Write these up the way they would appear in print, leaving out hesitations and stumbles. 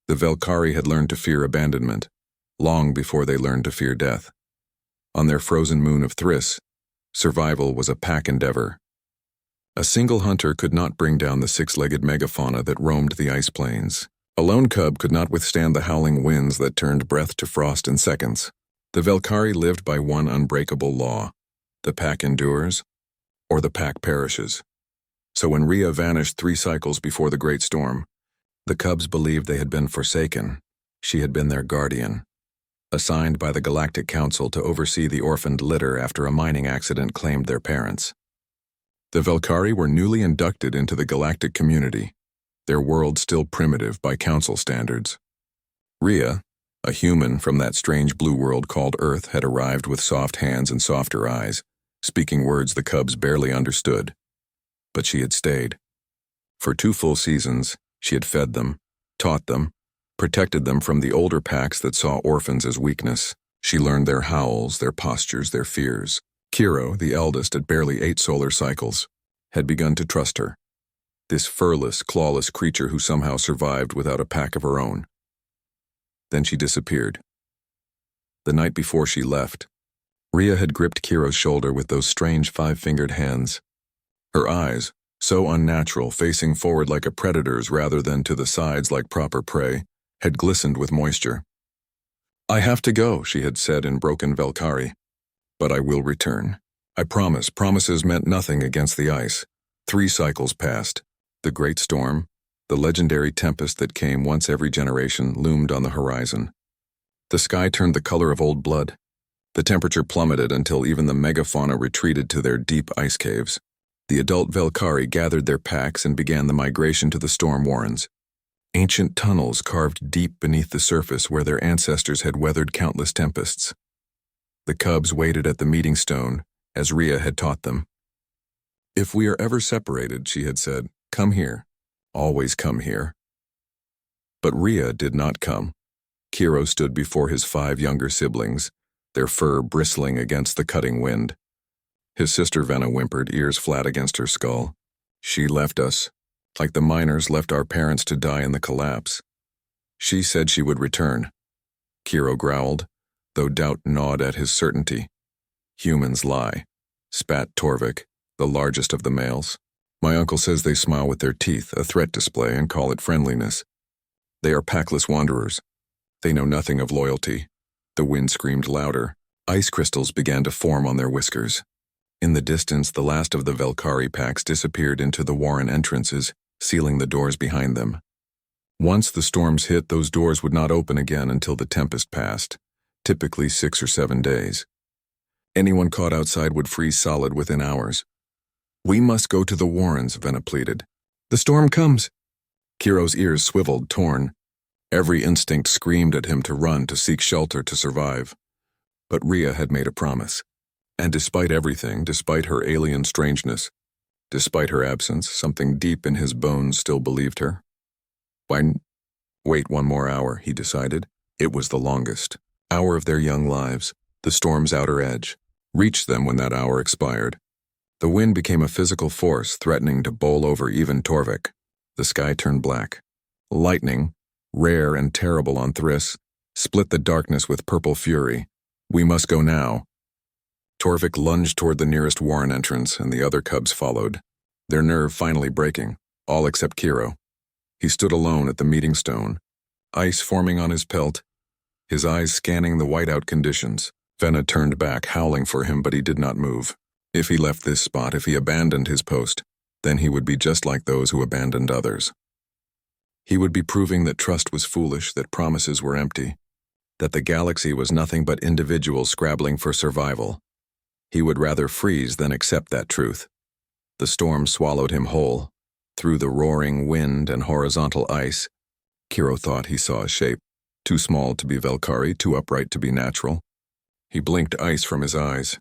The Velkhari had learned to fear abandonment, long before they learned to fear death. On their frozen moon of Thriss, survival was a pack endeavor. A single hunter could not bring down the six-legged megafauna that roamed the ice plains. A lone cub could not withstand the howling winds that turned breath to frost in seconds. The Velkhari lived by one unbreakable law: the pack endures, or the pack perishes. So when Rhea vanished 3 cycles before the great storm, the cubs believed they had been forsaken. She had been their guardian, assigned by the Galactic Council to oversee the orphaned litter after a mining accident claimed their parents. The Velkhari were newly inducted into the galactic community, their world still primitive by Council standards. Rhea, a human from that strange blue world called Earth, had arrived with soft hands and softer eyes, speaking words the cubs barely understood. But she had stayed. For 2 full seasons, she had fed them, taught them, protected them from the older packs that saw orphans as weakness. She learned their howls, their postures, their fears. Kiro, the eldest at barely 8 solar cycles, had begun to trust her. This furless, clawless creature who somehow survived without a pack of her own. Then she disappeared. The night before she left, Rhea had gripped Kiro's shoulder with those strange 5-fingered hands. Her eyes, so unnatural, facing forward like a predator's rather than to the sides like proper prey, had glistened with moisture. "I have to go," she had said in broken Velkhari. "But I will return. I promise." Promises meant nothing against the ice. 3 cycles passed. The great storm, the legendary tempest that came once every generation, loomed on the horizon. The sky turned the color of old blood. The temperature plummeted until even the megafauna retreated to their deep ice caves. The adult Velkhari gathered their packs and began the migration to the storm warrens. Ancient tunnels carved deep beneath the surface where their ancestors had weathered countless tempests. The cubs waited at the meeting stone, as Rhea had taught them. "If we are ever separated," she had said, "come here. Always come here." But Rhea did not come. Kiro stood before his 5 younger siblings, their fur bristling against the cutting wind. His sister Venna whimpered, ears flat against her skull. "She left us, like the miners left our parents to die in the collapse. She said she would return." Kiro growled, though doubt gnawed at his certainty. "Humans lie," spat Torvik, the largest of the males. "My uncle says they smile with their teeth, a threat display, and call it friendliness. They are packless wanderers. They know nothing of loyalty." The wind screamed louder. Ice crystals began to form on their whiskers. In the distance, the last of the Velkhari packs disappeared into the warren entrances, sealing the doors behind them. Once the storms hit, those doors would not open again until the tempest passed, typically 6 or 7 days. Anyone caught outside would freeze solid within hours. "We must go to the warrens," Venna pleaded. "The storm comes." Kiro's ears swiveled, torn. Every instinct screamed at him to run, to seek shelter, to survive. But Rhea had made a promise. And despite everything, despite her alien strangeness, despite her absence, something deep in his bones still believed her. Wait 1 more hour, he decided. It was the longest hour of their young lives, the storm's outer edge. Reached them when that hour expired. The wind became a physical force, threatening to bowl over even Torvik. The sky turned black. Lightning, rare and terrible on Thriss, split the darkness with purple fury. "We must go now." Torvik lunged toward the nearest warren entrance, and the other cubs followed, their nerve finally breaking, all except Kiro. He stood alone at the meeting stone, ice forming on his pelt, his eyes scanning the whiteout conditions. Venna turned back, howling for him, but he did not move. If he left this spot, if he abandoned his post, then he would be just like those who abandoned others. He would be proving that trust was foolish, that promises were empty, that the galaxy was nothing but individuals scrabbling for survival. He would rather freeze than accept that truth. The storm swallowed him whole. Through the roaring wind and horizontal ice, Kiro thought he saw a shape, too small to be Velkhari, too upright to be natural. He blinked ice from his eyes.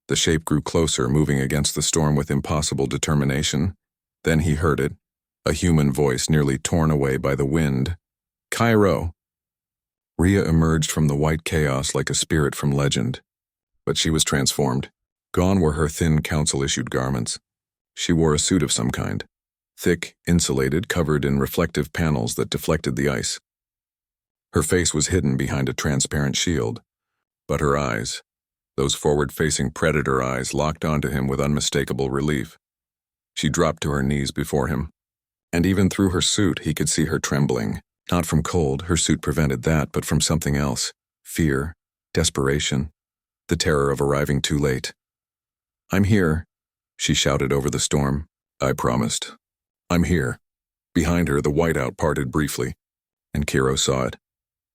The shape grew closer, moving against the storm with impossible determination. Then he heard it, a human voice nearly torn away by the wind. "Kiro!" Rhea emerged from the white chaos like a spirit from legend. But she was transformed. Gone were her thin council-issued garments. She wore a suit of some kind, thick, insulated, covered in reflective panels that deflected the ice. Her face was hidden behind a transparent shield, but her eyes, those forward-facing predator eyes, locked onto him with unmistakable relief. She dropped to her knees before him, and even through her suit he could see her trembling. Not from cold, her suit prevented that, but from something else. Fear, desperation, the terror of arriving too late. "I'm here," she shouted over the storm. "I promised. I'm here." Behind her, the whiteout parted briefly, and Kiro saw it.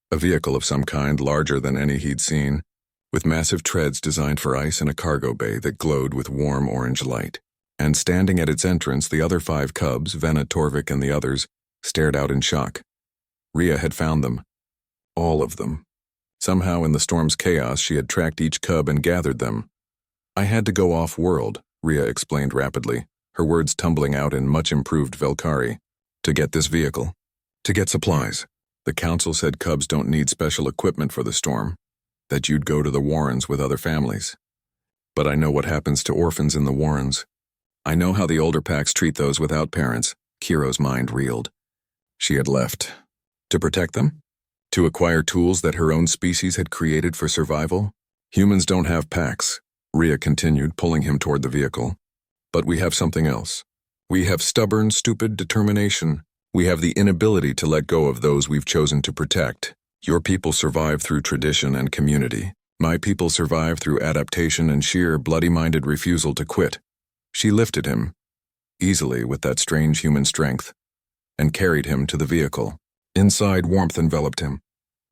A vehicle of some kind, larger than any he'd seen, with massive treads designed for ice and a cargo bay that glowed with warm orange light. And standing at its entrance, the other 5 cubs, Venna, Torvik, and the others, stared out in shock. Rhea had found them. All of them. Somehow in the storm's chaos, she had tracked each cub and gathered them. "I had to go off-world," Rhea explained rapidly, her words tumbling out in much improved Velkari, "to get this vehicle. To get supplies. The council said cubs don't need special equipment for the storm, that you'd go to the Warrens with other families. But I know what happens to orphans in the Warrens. I know how the older packs treat those without parents." Kiro's mind reeled. She had left. To protect them? To acquire tools that her own species had created for survival? "Humans don't have packs," Rhea continued, pulling him toward the vehicle. "But we have something else. We have stubborn, stupid determination. We have the inability to let go of those we've chosen to protect. Your people survive through tradition and community. My people survive through adaptation and sheer, bloody-minded refusal to quit." She lifted him, easily with that strange human strength, and carried him to the vehicle. Inside, warmth enveloped him.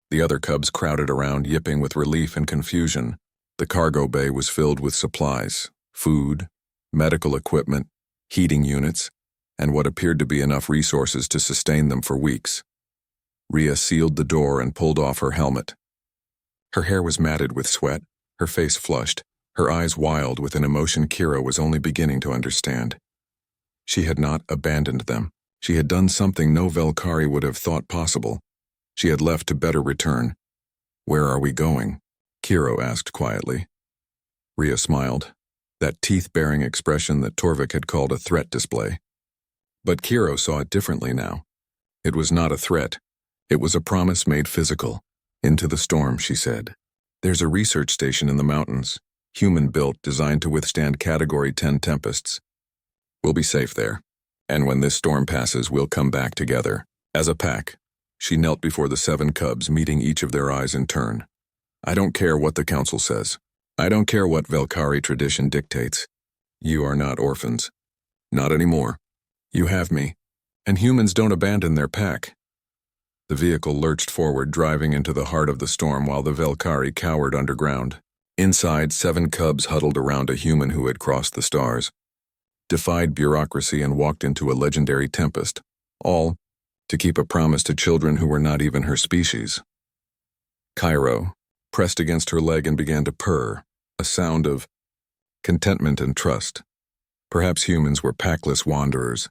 The other cubs crowded around, yipping with relief and confusion. The cargo bay was filled with supplies, food, medical equipment, heating units, and what appeared to be enough resources to sustain them for weeks. Rhea sealed the door and pulled off her helmet. Her hair was matted with sweat, her face flushed, her eyes wild with an emotion Kiro was only beginning to understand. She had not abandoned them. She had done something no Velkari would have thought possible. She had left to better return. "Where are we going?" Kiro asked quietly. Rhea smiled, that teeth-baring expression that Torvik had called a threat display. But Kiro saw it differently now. It was not a threat. It was a promise made physical. "Into the storm," she said. "There's a research station in the mountains, human-built, designed to withstand Category 10 tempests. We'll be safe there. And when this storm passes, we'll come back together, as a pack." She knelt before the 7 cubs, meeting each of their eyes in turn. "I don't care what the council says. I don't care what Velkari tradition dictates. You are not orphans. Not anymore. You have me. And humans don't abandon their pack." The vehicle lurched forward, driving into the heart of the storm while the Velkari cowered underground. Inside, 7 cubs huddled around a human who had crossed the stars, defied bureaucracy, and walked into a legendary tempest, all to keep a promise to children who were not even her species. Cairo pressed against her leg and began to purr, a sound of contentment and trust. Perhaps humans were packless wanderers,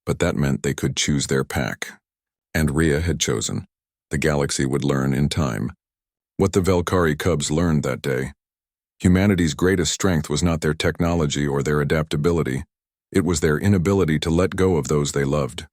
but that meant they could choose their pack. And Rhea had chosen. The galaxy would learn in time. What the Velkari cubs learned that day. Humanity's greatest strength was not their technology or their adaptability. It was their inability to let go of those they loved.